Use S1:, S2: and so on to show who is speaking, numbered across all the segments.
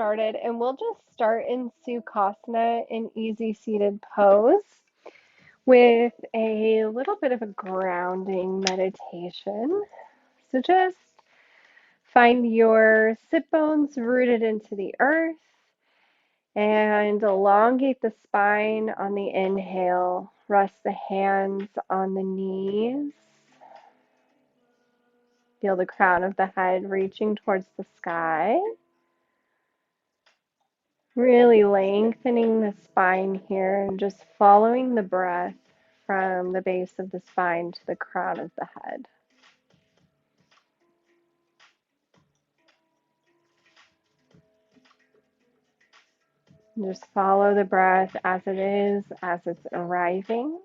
S1: Started, and we'll just start in Sukhasana, in easy seated pose, with a little bit of a grounding meditation. So just find your sit bones rooted into the earth and elongate the spine on the inhale. Rest the hands on the knees. Feel the crown of the head reaching towards the sky. Really lengthening the spine here and just following the breath from the base of the spine to the crown of the head. And just follow the breath as it is, as it's arriving.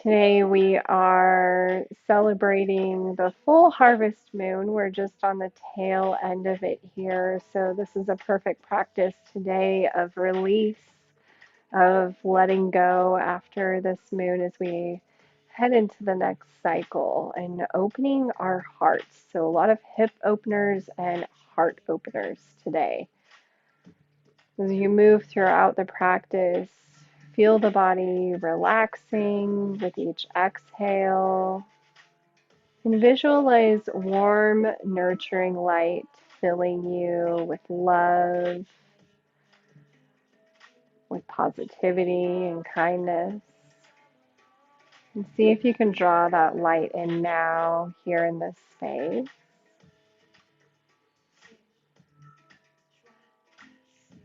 S1: Today we are celebrating the full harvest moon. We're just on the tail end of it here. So this is a perfect practice today of release, of letting go after this moon as we head into the next cycle and opening our hearts. So a lot of hip openers and heart openers today. As you move throughout the practice, feel the body relaxing with each exhale and visualize warm, nurturing light filling you with love, with positivity and kindness. And see if you can draw that light in now, here in this space.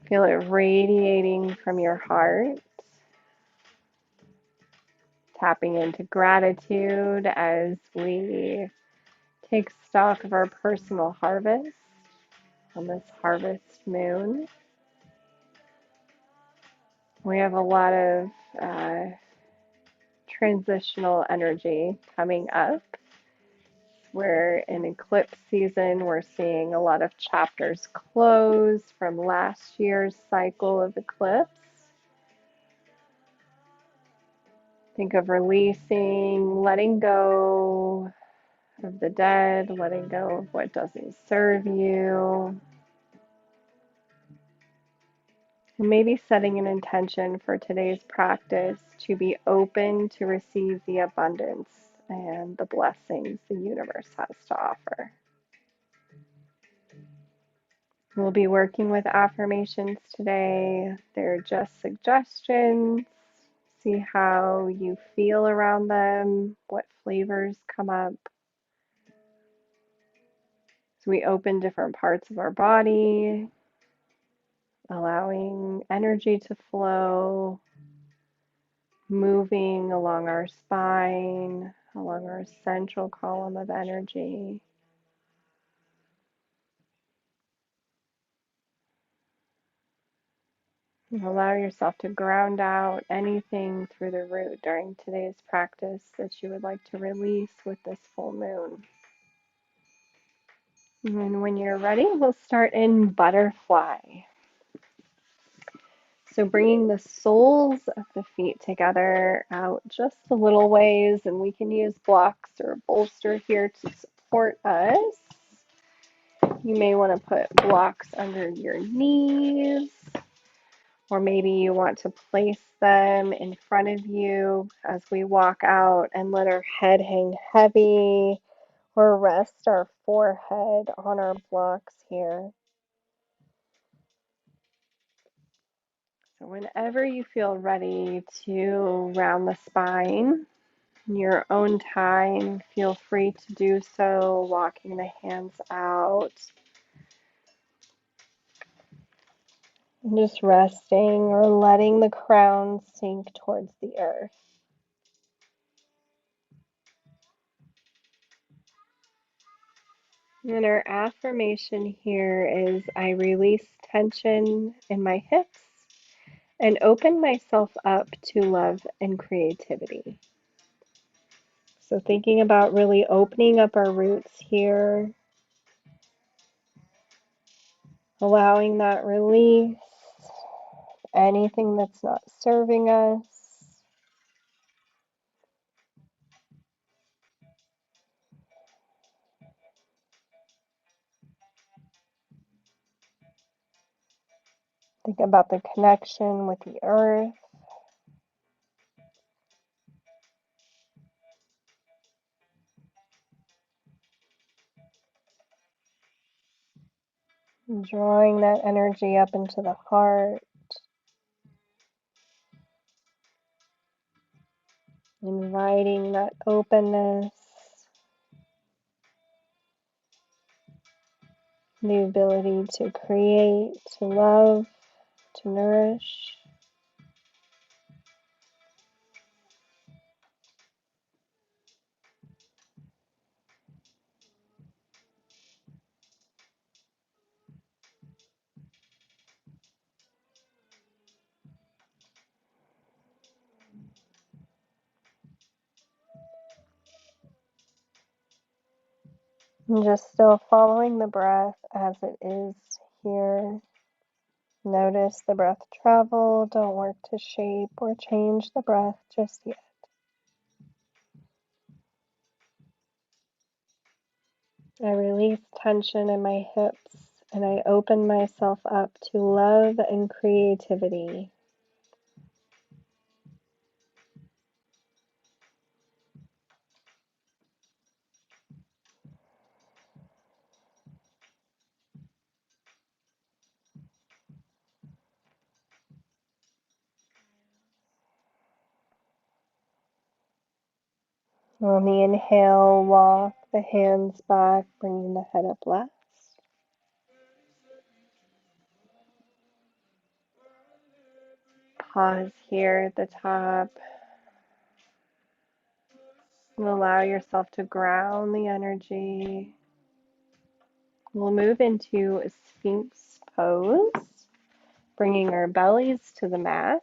S1: Feel it radiating from your heart, tapping into gratitude as we take stock of our personal harvest on this harvest moon. We have a lot of transitional energy coming up. We're in eclipse season. We're seeing a lot of chapters close from last year's cycle of eclipse. Think of releasing, letting go of the dead, letting go of what doesn't serve you. And maybe setting an intention for today's practice to be open to receive the abundance and the blessings the universe has to offer. We'll be working with affirmations today. They're just suggestions. See how you feel around them, what flavors come up. So we open different parts of our body, allowing energy to flow, moving along our spine, along our central column of energy. And allow yourself to ground out anything through the root during today's practice that you would like to release with this full moon. And when you're ready, we'll start in butterfly. So bringing the soles of the feet together out just a little ways, and we can use blocks or a bolster here to support us. You may want to put blocks under your knees, or maybe you want to place them in front of you as we walk out and let our head hang heavy, or rest our forehead on our blocks here. So whenever you feel ready to round the spine, in your own time, feel free to do so, walking the hands out. And just resting or letting the crown sink towards the earth. And our affirmation here is, I release tension in my hips and open myself up to love and creativity. So thinking about really opening up our roots here, allowing that release, anything that's not serving us. Think about the connection with the earth. Drawing that energy up into the heart. Inviting that openness. The ability to create, to love, to nourish. And just still following the breath as it is here. Notice the breath travel. Don't work to shape or change the breath just yet. I release tension in my hips and I open myself up to love and creativity. On the inhale, walk the hands back, bringing the head up last. Pause here at the top and allow yourself to ground the energy. We'll move into a Sphinx pose, bringing our bellies to the mat,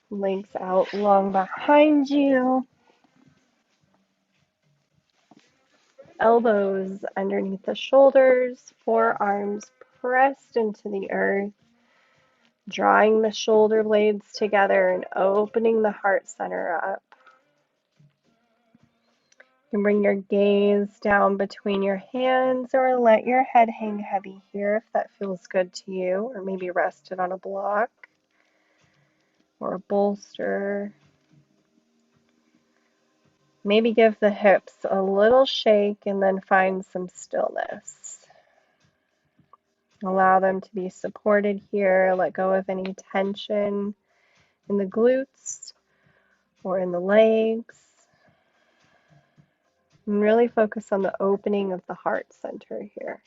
S1: legs out long behind you, elbows underneath the shoulders, forearms pressed into the earth, drawing the shoulder blades together and opening the heart center up. You can bring your gaze down between your hands or let your head hang heavy here if that feels good to you, or maybe rest it on a block or a bolster. Maybe give the hips a little shake and then find some stillness. Allow them to be supported here. Let go of any tension in the glutes or in the legs. And really focus on the opening of the heart center here.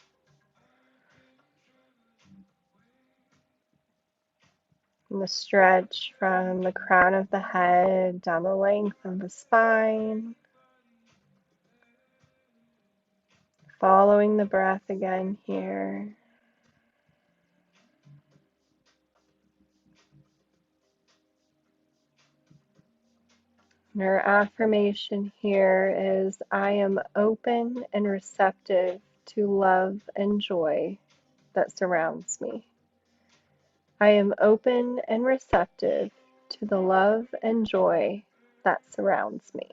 S1: And the stretch from the crown of the head down the length of the spine. Following the breath again here. And our affirmation here is, I am open and receptive to love and joy that surrounds me. I am open and receptive to the love and joy that surrounds me.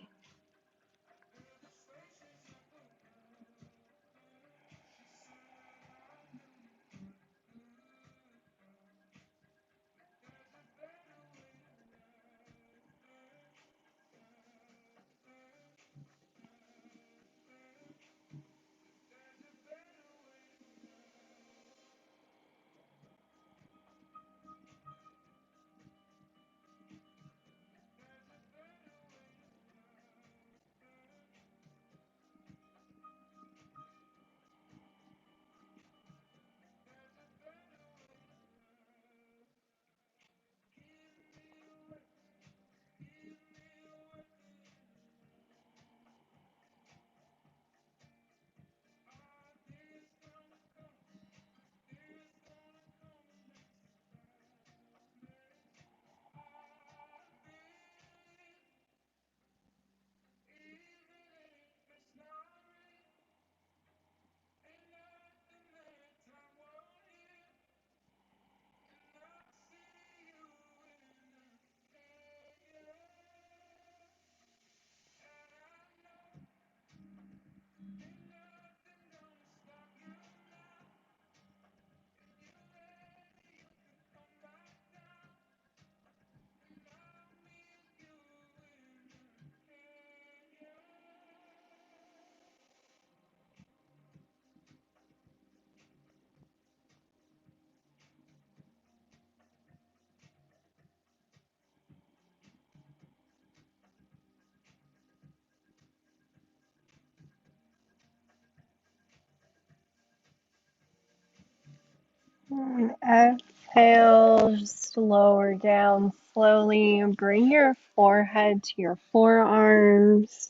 S1: exhale, just lower down slowly. Bring your forehead to your forearms.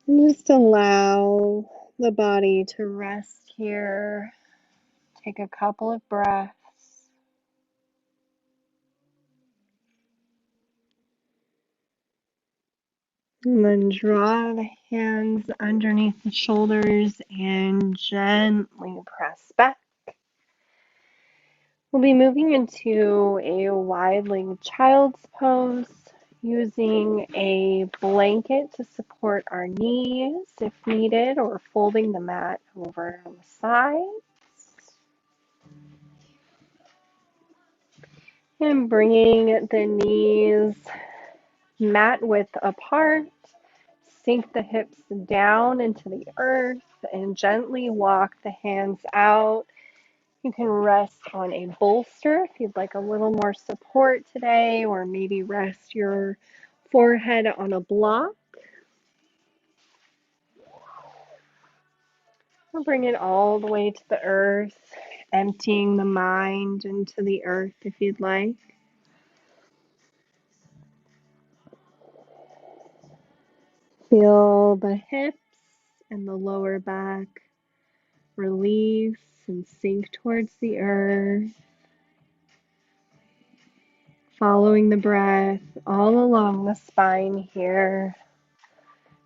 S1: And just allow the body to rest here. Take a couple of breaths. And then draw the hands underneath the shoulders and gently press back. We'll be moving into a wide-legged child's pose using a blanket to support our knees if needed, or folding the mat over on the sides. And bringing the knees mat width apart, sink the hips down into the earth and gently walk the hands out. You can rest on a bolster if you'd like a little more support today, or maybe rest your forehead on a block. Or bring it all the way to the earth, emptying the mind into the earth if you'd like. Feel the hips and the lower back release and sink towards the earth. Following the breath all along the spine here,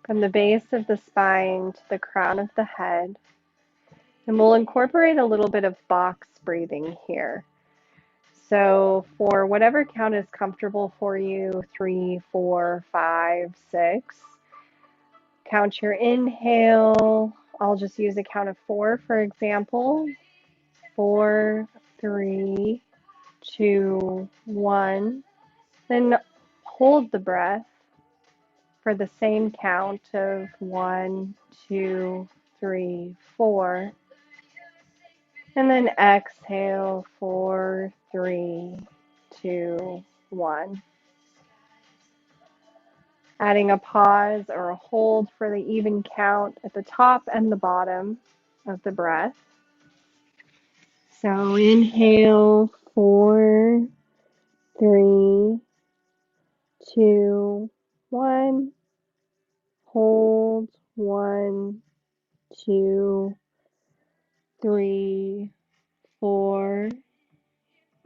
S1: from the base of the spine to the crown of the head. And we'll incorporate a little bit of box breathing here. So for whatever count is comfortable for you, 3, 4, 5, 6, count your inhale. I'll just use a count of 4, for example. 4, 3, 2, 1. Then hold the breath for the same count of 1, 2, 3, 4. And then exhale, 4, 3, 2, 1. Adding a pause or a hold for the even count at the top and the bottom of the breath. So inhale, 4, 3, 2, 1. Hold, 1, 2, 3, 4.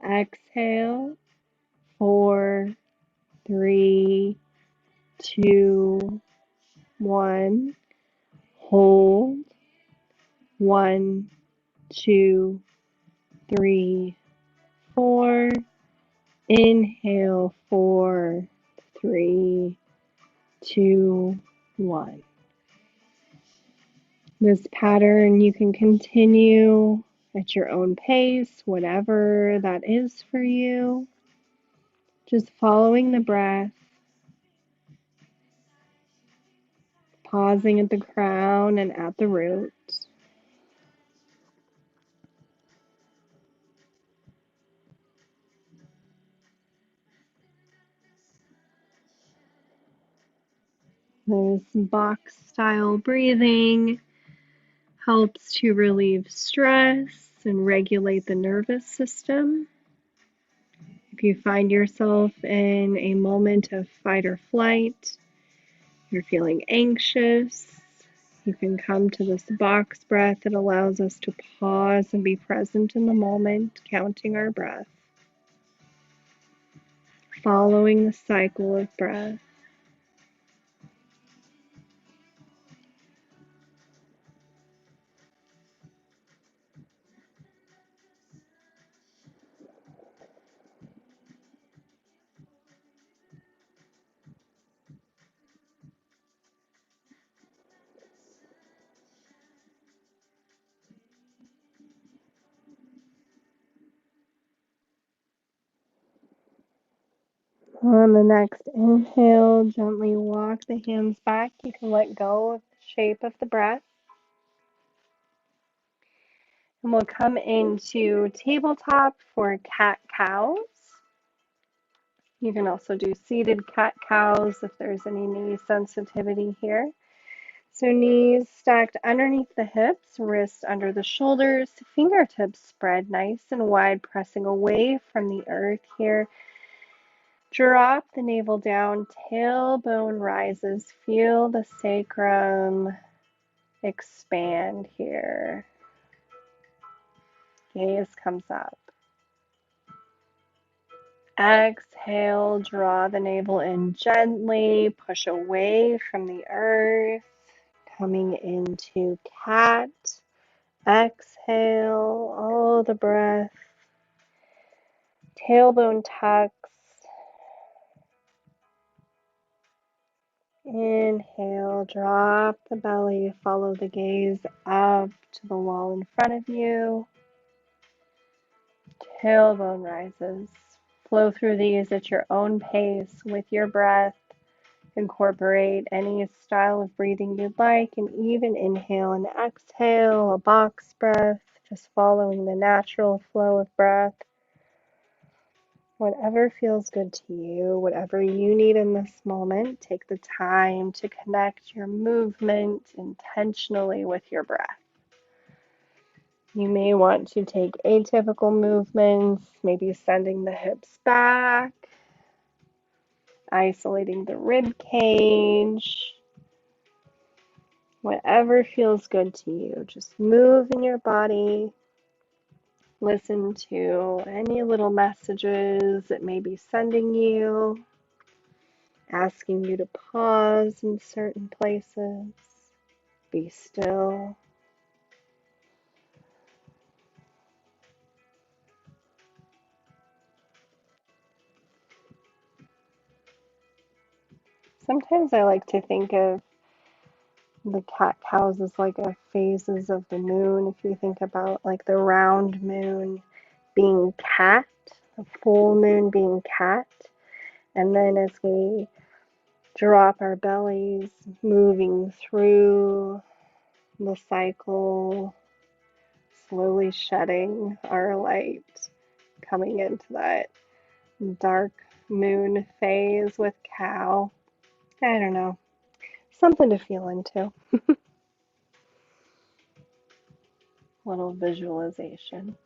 S1: Exhale, 4, 3, 2, 1. Hold, 1, 2, 3, 4. Inhale, 4, 3, 2, 1. This pattern you can continue at your own pace, whatever that is for you. Just following the breath, pausing at the crown and at the root. This box style breathing helps to relieve stress and regulate the nervous system. If you find yourself in a moment of fight or flight, you're feeling anxious, you can come to this box breath that allows us to pause and be present in the moment, counting our breath, following the cycle of breath. On the next inhale, gently walk the hands back. You can let go of the shape of the breath. And we'll come into tabletop for cat-cows. You can also do seated cat-cows if there's any knee sensitivity here. So knees stacked underneath the hips, wrists under the shoulders, fingertips spread nice and wide, pressing away from the earth here. Drop the navel down, tailbone rises. Feel the sacrum expand here. Gaze comes up. Exhale, draw the navel in gently, push away from the earth. Coming into cat. Exhale, all the breath. Tailbone tucks. Inhale, drop the belly, follow the gaze up to the wall in front of you. Tailbone rises. Flow through these at your own pace with your breath. Incorporate any style of breathing you'd like, and even inhale and exhale, a box breath, just following the natural flow of breath. Whatever feels good to you, whatever you need in this moment, take the time to connect your movement intentionally with your breath. You may want to take atypical movements, maybe sending the hips back, isolating the rib cage. Whatever feels good to you, just move in your body. Listen to any little messages it may be sending you, asking you to pause in certain places, be still. Sometimes I like to think of the cat-cows as like a phases of the moon. If you think about like the round moon being cat, the full moon being cat, and then as we drop our bellies, moving through the cycle, slowly shedding our light, coming into that dark moon phase with cow. I don't know. Something to feel into. Little visualization.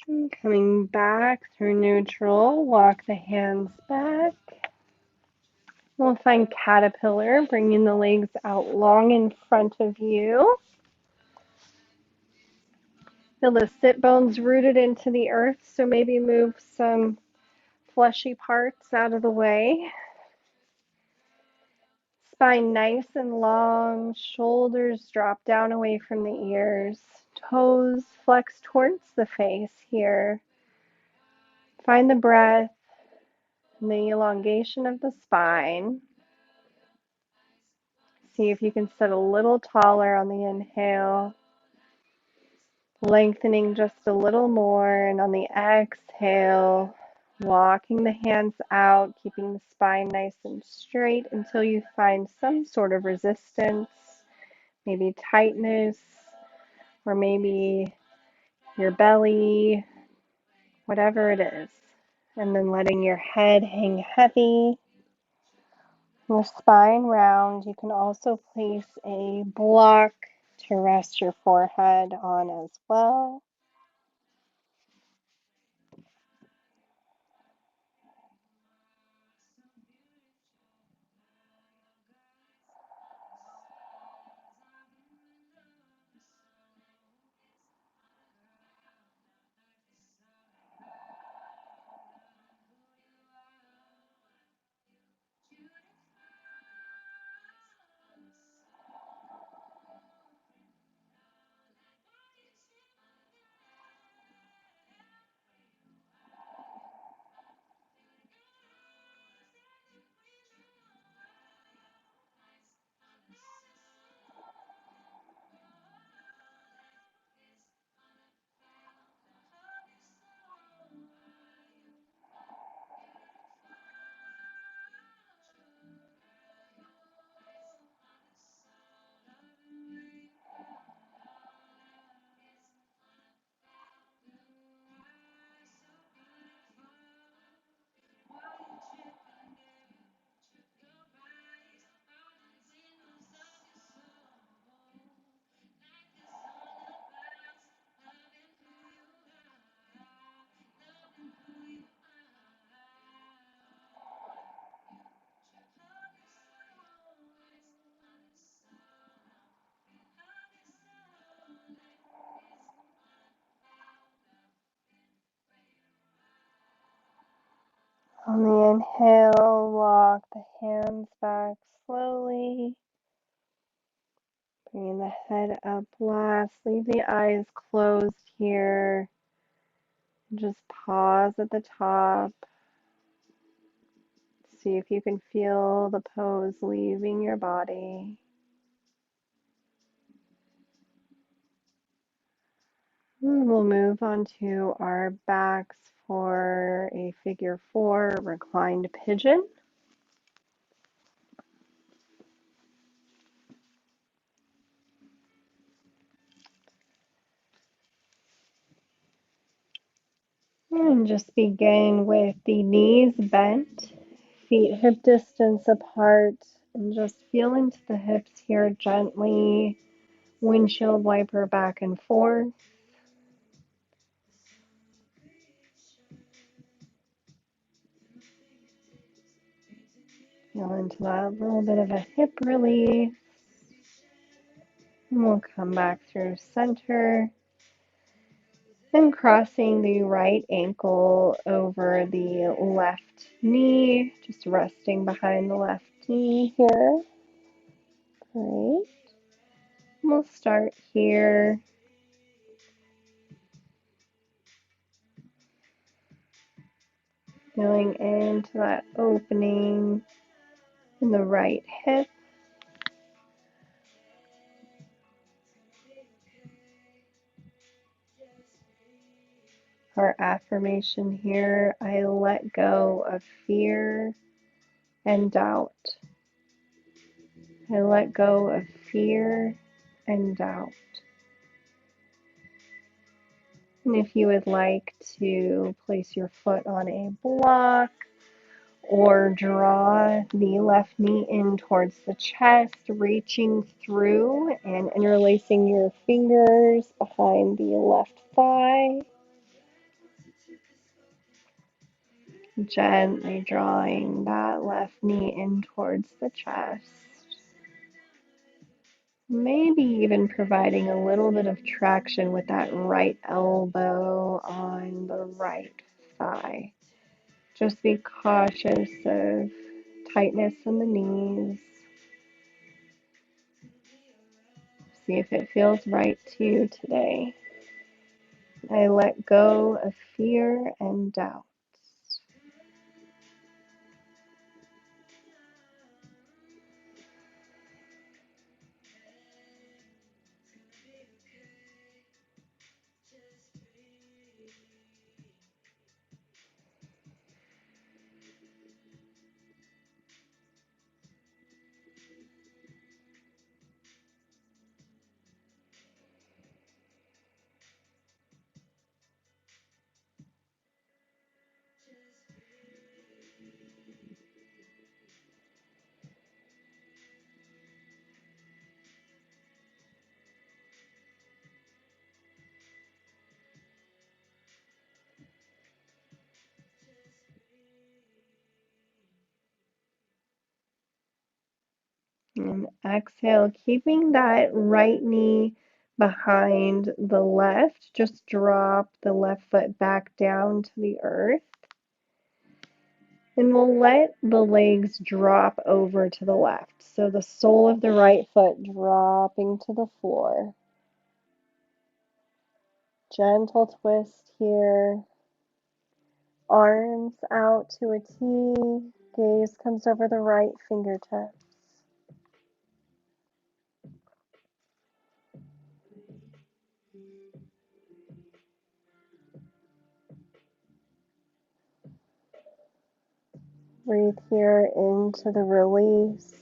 S1: And coming back through neutral, walk the hands back. We'll find caterpillar, bringing the legs out long in front of you. Feel the sit bones rooted into the earth, so maybe move some fleshy parts out of the way. Spine nice and long, shoulders drop down away from the ears, toes flex towards the face here. Find the breath and the elongation of the spine. See if you can sit a little taller on the inhale, lengthening just a little more, and on the exhale, walking the hands out, keeping the spine nice and straight until you find some sort of resistance, maybe tightness, or maybe your belly, whatever it is. And then letting your head hang heavy, your spine round. You can also place a block to rest your forehead on as well. On the inhale, walk the hands back slowly. Bring the head up last. Leave the eyes closed here. Just pause at the top. See if you can feel the pose leaving your body. We'll move on to our backs for a figure 4 reclined pigeon. And just begin with the knees bent, feet hip distance apart, and just feel into the hips here gently. Windshield wiper back and forth. Feel into that little bit of a hip release. And we'll come back through center. And crossing the right ankle over the left knee, just resting behind the left knee here. Great. We'll start here. Feeling into that opening in the right hip. Our affirmation here, I let go of fear and doubt. I let go of fear and doubt. And if you would like to place your foot on a block or draw the left knee in towards the chest, reaching through and interlacing your fingers behind the left thigh. Gently drawing that left knee in towards the chest. Maybe even providing a little bit of traction with that right elbow on the right thigh. Just be cautious of tightness in the knees. See if it feels right to you today. I let go of fear and doubt. And exhale, keeping that right knee behind the left. Just drop the left foot back down to the earth. And we'll let the legs drop over to the left. So the sole of the right foot dropping to the floor. Gentle twist here. Arms out to a T. Gaze comes over the right fingertips. Breathe here into the release.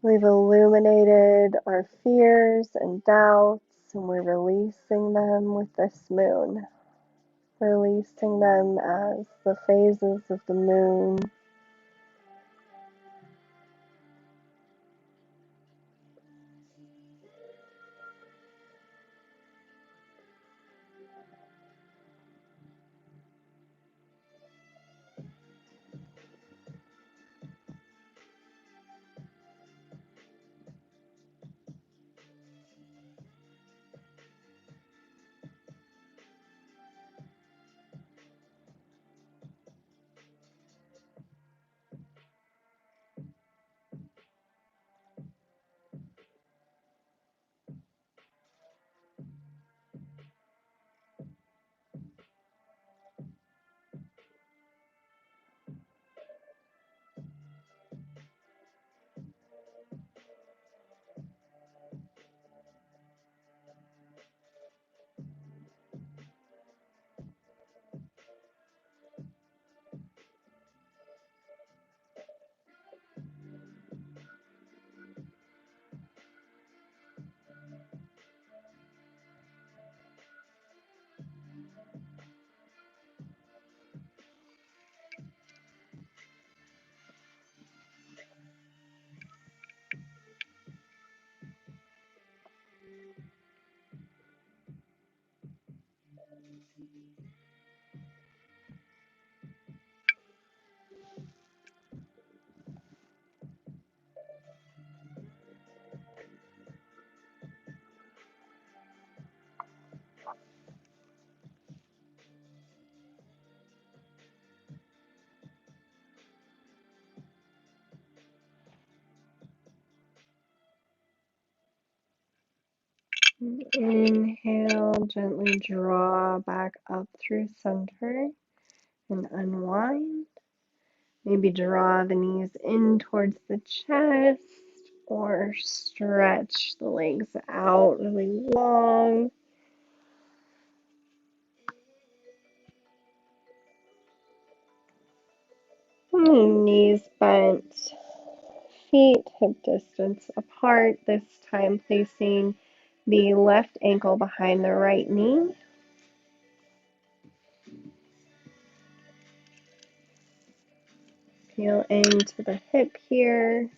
S1: We've illuminated our fears and doubts, and we're releasing them with this moon. Releasing them as the phases of the moon. Inhale, gently draw back up through center and unwind. Maybe draw the knees in towards the chest or stretch the legs out really long. Knees bent, feet hip distance apart, this time placing the left ankle behind the right knee. Feel into the hip here.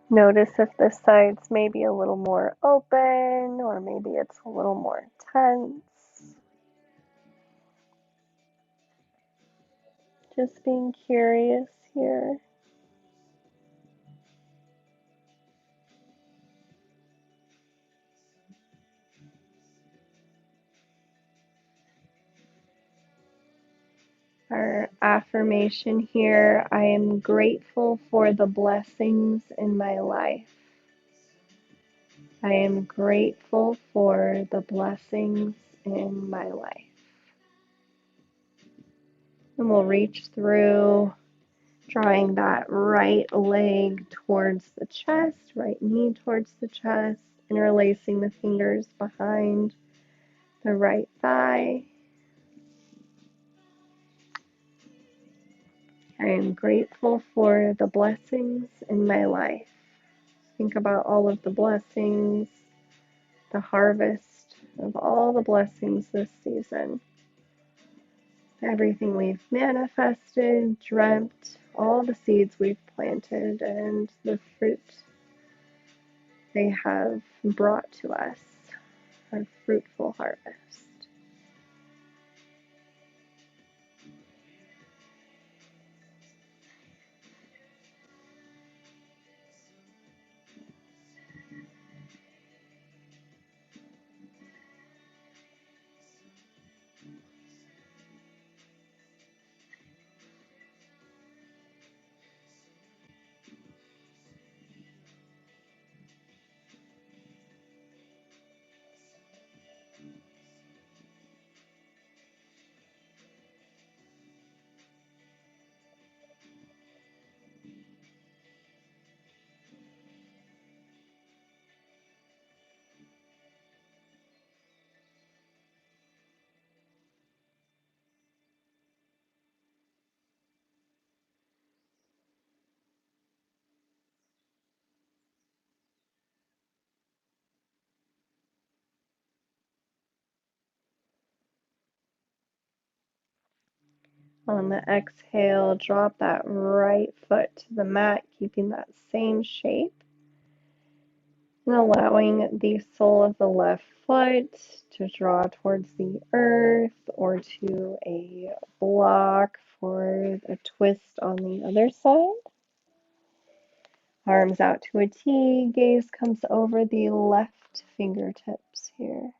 S1: Notice if the sides may be a little more open or maybe it's a little more tense. Just being curious here. Our affirmation here, I am grateful for the blessings in my life. I am grateful for the blessings in my life. And we'll reach through, drawing that right leg towards the chest, right knee towards the chest, interlacing the fingers behind the right thigh. I am grateful for the blessings in my life. Think about all of the blessings, the harvest of all the blessings this season. Everything we've manifested, dreamt, all the seeds we've planted, and the fruit they have brought to us, our fruitful harvest. On the exhale, drop that right foot to the mat, keeping that same shape. And allowing the sole of the left foot to draw towards the earth or to a block for a twist on the other side. Arms out to a T, gaze comes over the left fingertips here.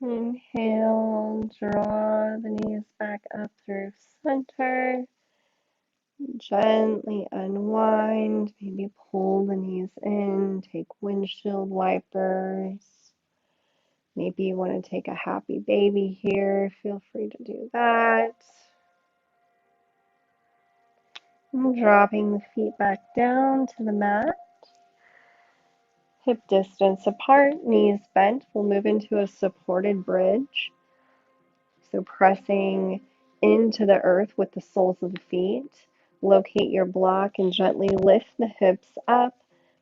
S1: Inhale, draw the knees back up through center. Gently unwind, maybe pull the knees in, take windshield wipers. Maybe you want to take a happy baby here, feel free to do that. And dropping the feet back down to the mat. Hip distance apart, knees bent. We'll move into a supported bridge. So pressing into the earth with the soles of the feet. Locate your block and gently lift the hips up,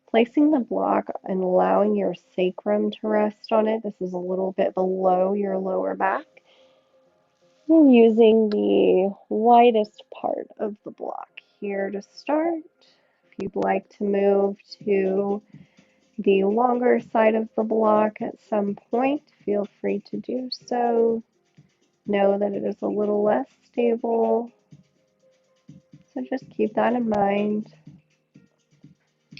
S1: placing the block and allowing your sacrum to rest on it. This is a little bit below your lower back. And using the widest part of the block here to start. If you'd like to move to the longer side of the block at some point, feel free to do so. Know that it is a little less stable, so just keep that in mind.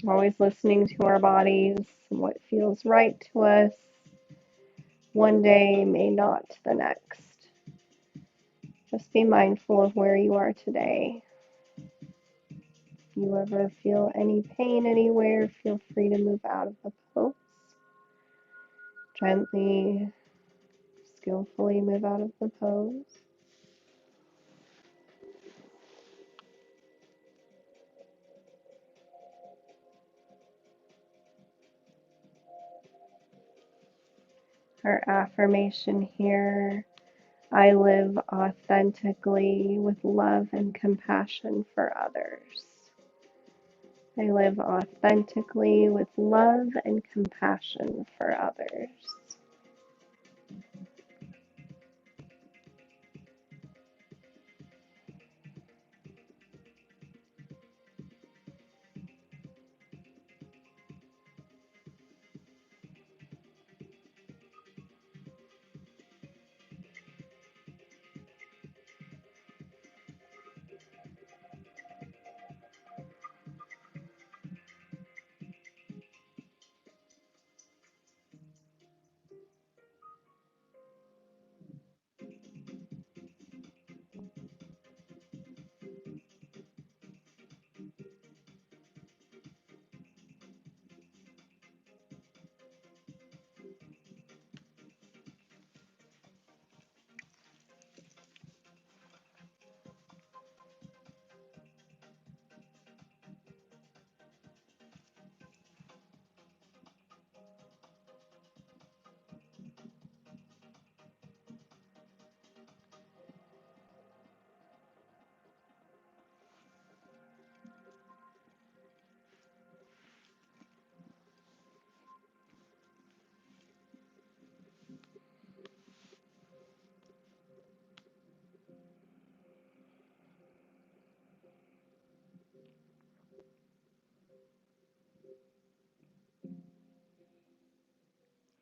S1: Always listening to our bodies and what feels right to us. One day may not the next. Just be mindful of where you are today. If you ever feel any pain anywhere, feel free to move out of the pose. Gently, skillfully move out of the pose. Our affirmation here: I live authentically with love and compassion for others. I live authentically with love and compassion for others.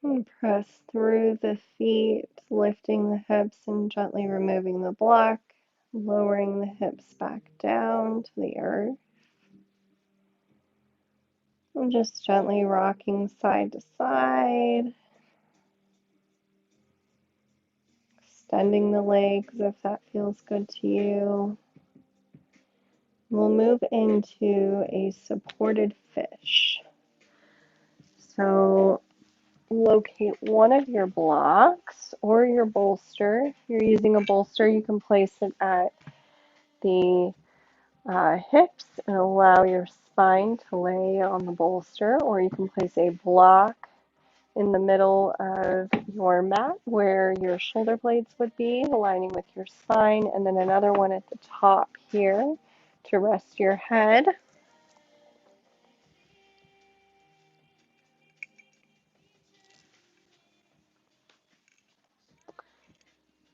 S1: And press through the feet, lifting the hips and gently removing the block, lowering the hips back down to the earth. And just gently rocking side to side, extending the legs if that feels good to you. We'll move into a supported fish. So locate one of your blocks or your bolster. If you're using a bolster, you can place it at the hips and allow your spine to lay on the bolster, or you can place a block in the middle of your mat where your shoulder blades would be, aligning with your spine, and then another one at the top here to rest your head.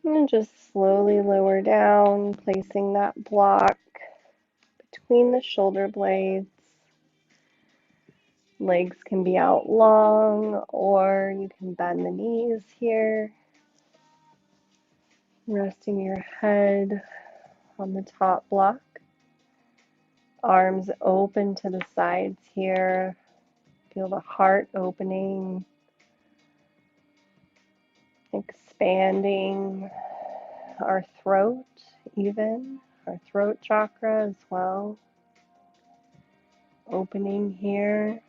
S1: And just slowly lower down, placing that block between the shoulder blades. Legs can be out long, or you can bend the knees here. Resting your head on the top block. Arms open to the sides here. Feel the heart opening. Expanding our throat, even our throat chakra as well. Opening here,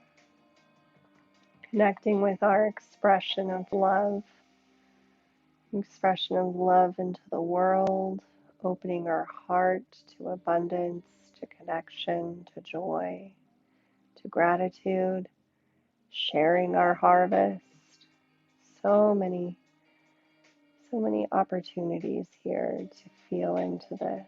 S1: connecting with our expression of love into the world, opening our heart to abundance, to connection, to joy, to gratitude, sharing our harvest. So many opportunities here to feel into this.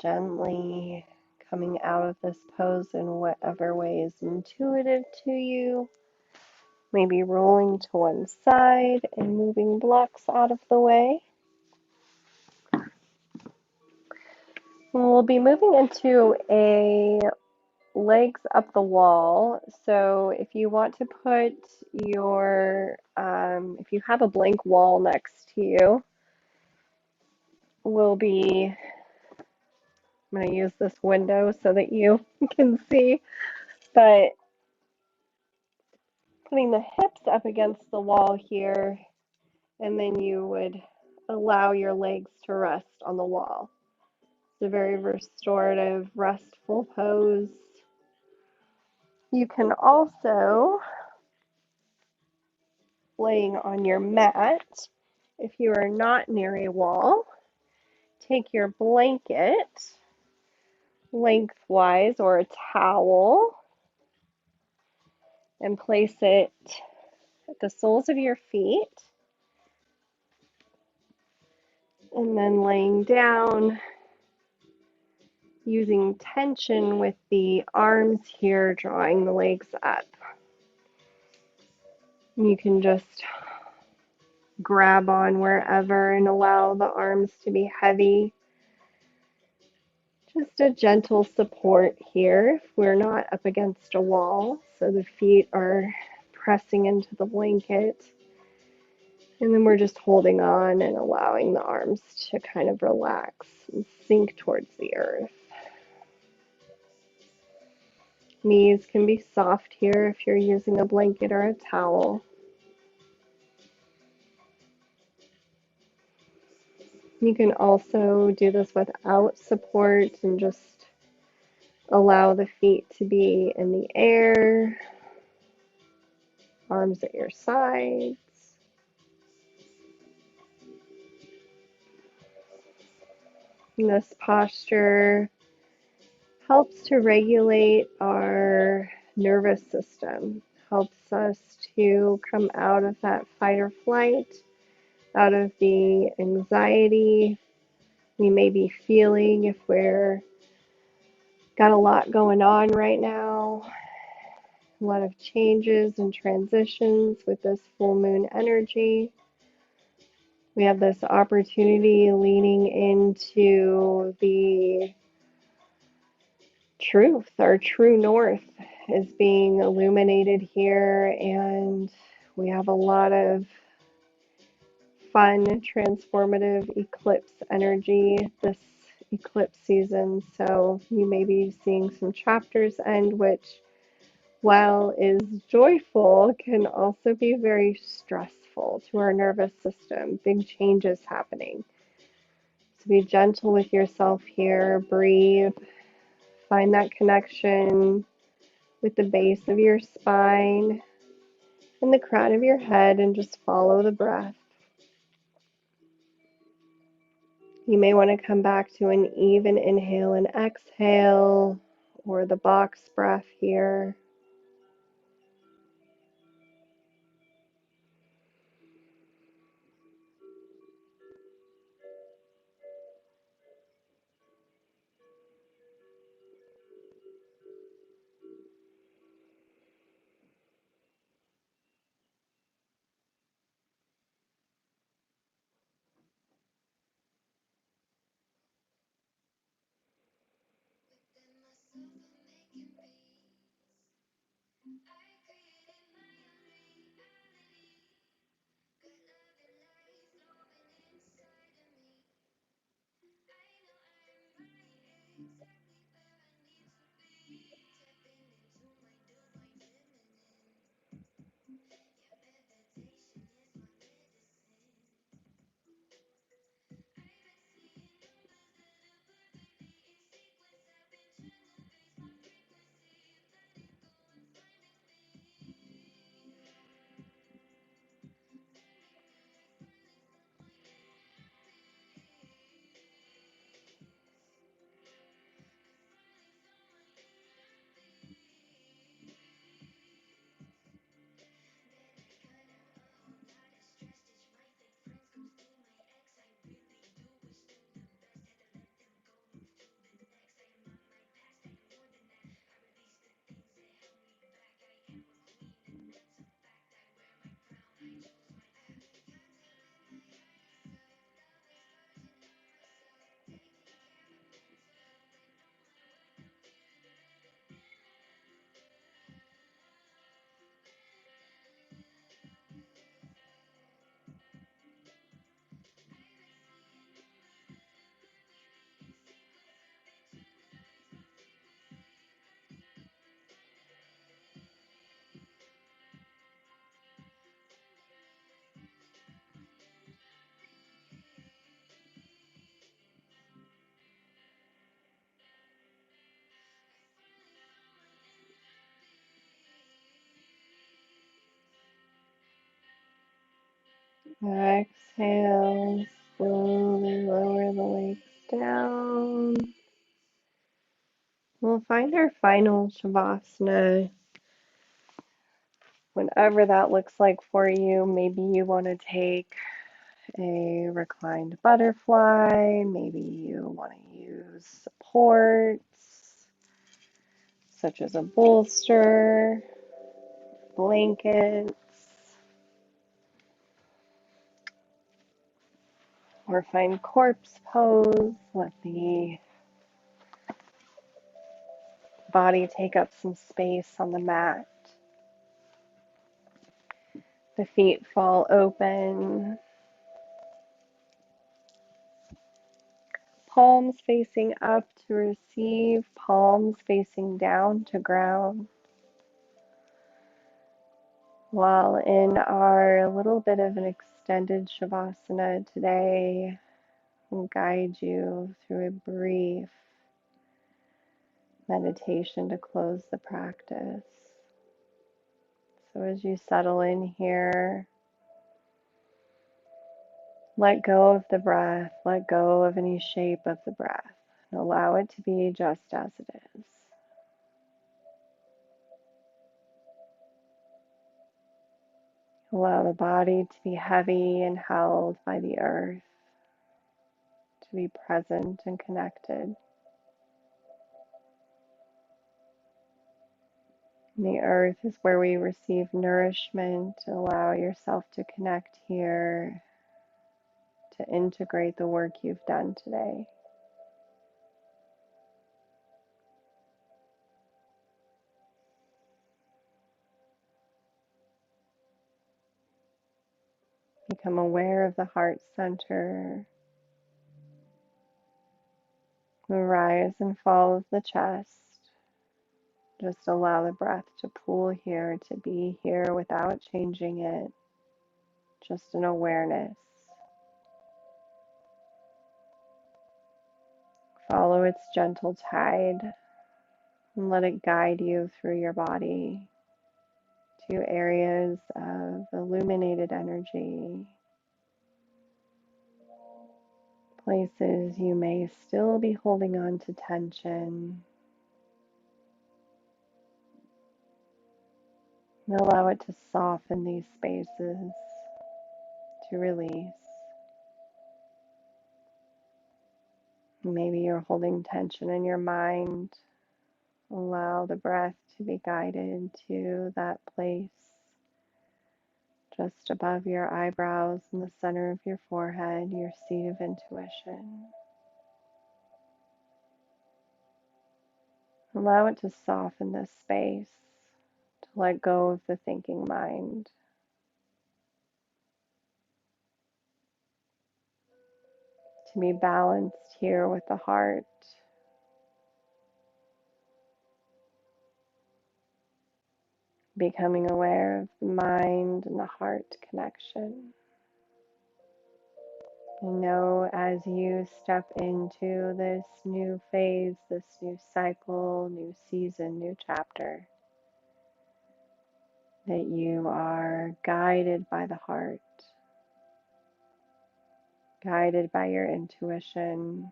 S1: Gently coming out of this pose in whatever way is intuitive to you. Maybe rolling to one side and moving blocks out of the way. We'll be moving into a legs up the wall. So if you want to put if you have a blank wall next to you, I'm going to use this window so that you can see, but putting the hips up against the wall here, and then you would allow your legs to rest on the wall. It's a very restorative, restful pose. You can also, laying on your mat, if you are not near a wall, take your blanket lengthwise or a towel and place it at the soles of your feet, and then laying down, using tension with the arms here, drawing the legs up. You can just grab on wherever and allow the arms to be heavy. Just a gentle support here if we're not up against a wall, so the feet are pressing into the blanket. And then we're just holding on and allowing the arms to kind of relax and sink towards the earth. Knees can be soft here if you're using a blanket or a towel. You can also do this without support and just allow the feet to be in the air, arms at your sides. And this posture helps to regulate our nervous system, helps us to come out of that fight or flight, out of the anxiety we may be feeling if we're got a lot going on right now. A lot of changes and transitions with this full moon energy. We have this opportunity leaning into the truth. Our true north is being illuminated here, and we have a lot of fun, transformative eclipse energy this eclipse season. So you may be seeing some chapters end, which, while is joyful, can also be very stressful to our nervous system. Big changes happening. So be gentle with yourself here. Breathe. Find that connection with the base of your spine and the crown of your head, and just follow the breath. You may want to come back to an even inhale and exhale, or the box breath here. Exhale, slowly lower the legs down. We'll find our final Shavasana, whenever that looks like for you. Maybe you want to take a reclined butterfly. Maybe you want to use supports, such as a bolster, blankets, or find corpse pose. Let the body take up some space on the mat. The feet fall open, palms facing up to receive, palms facing down to ground. While in our little bit of an extended Shavasana today, I'll guide you through a brief meditation to close the practice. So as you settle in here, let go of the breath, let go of any shape of the breath, and allow it to be just as it is. Allow the body to be heavy and held by the earth, to be present and connected. The earth is where we receive nourishment. Allow yourself to connect here, to integrate the work you've done today. Become aware of the heart center, the rise and fall of the chest. Just allow the breath to pool here, to be here without changing it. Just an awareness. Follow its gentle tide and let it guide you through your body to areas of illuminated energy, places you may still be holding on to tension. And allow it to soften these spaces, to release. Maybe you're holding tension in your mind. Allow the breath to be guided to that place just above your eyebrows in the center of your forehead, your seat of intuition. Allow it to soften this space, to let go of the thinking mind, to be balanced here with the heart, becoming aware of the mind and the heart connection. And know as you step into this new phase, this new cycle, new season, new chapter, that you are guided by the heart, guided by your intuition,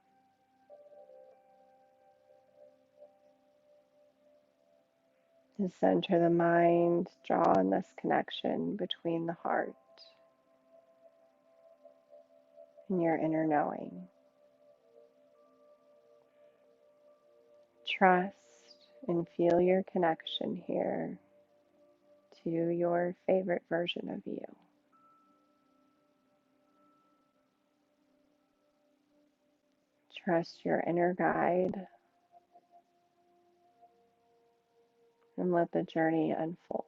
S1: to center the mind, draw on this connection between the heart and your inner knowing. Trust and feel your connection here to your favorite version of you. Trust your inner guide and let the journey unfold.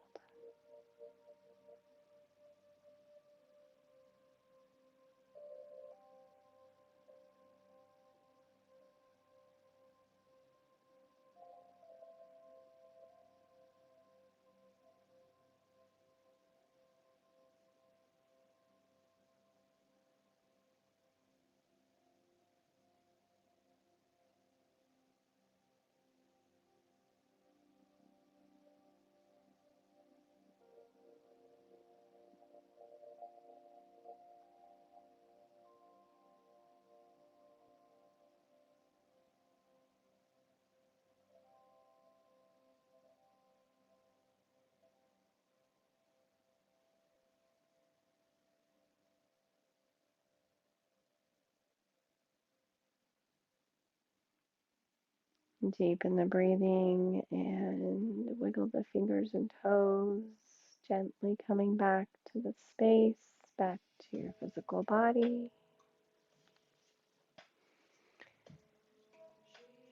S1: Deepen the breathing and wiggle the fingers and toes, gently coming back to the space, back to your physical body.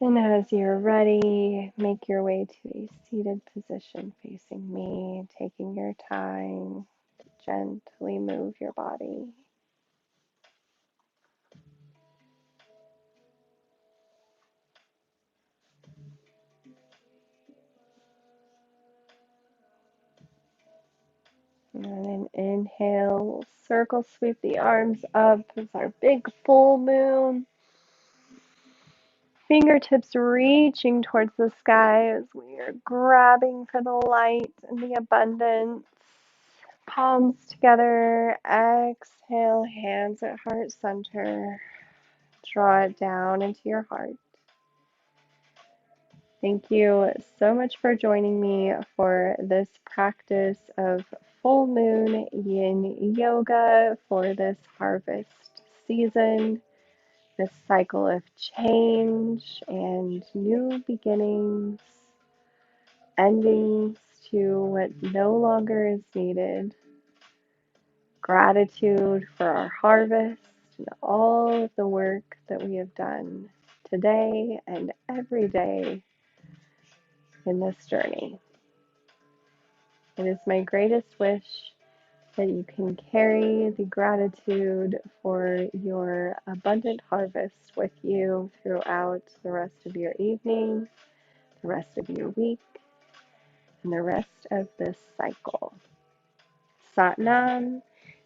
S1: And as you're ready, make your way to a seated position facing me, taking your time to gently move your body. And then inhale, circle sweep the arms up as our big full moon. Fingertips reaching towards the sky as we are grabbing for the light and the abundance. Palms together. Exhale, hands at heart center. Draw it down into your heart. Thank you so much for joining me for this practice of full moon yin yoga for this harvest season, this cycle of change and new beginnings, endings to what no longer is needed, gratitude for our harvest and all of the work that we have done today and every day in this journey. It is my greatest wish that you can carry the gratitude for your abundant harvest with you throughout the rest of your evening, the rest of your week, and the rest of this cycle. Satnam,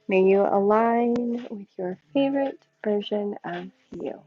S1: may you align with your favorite version of you.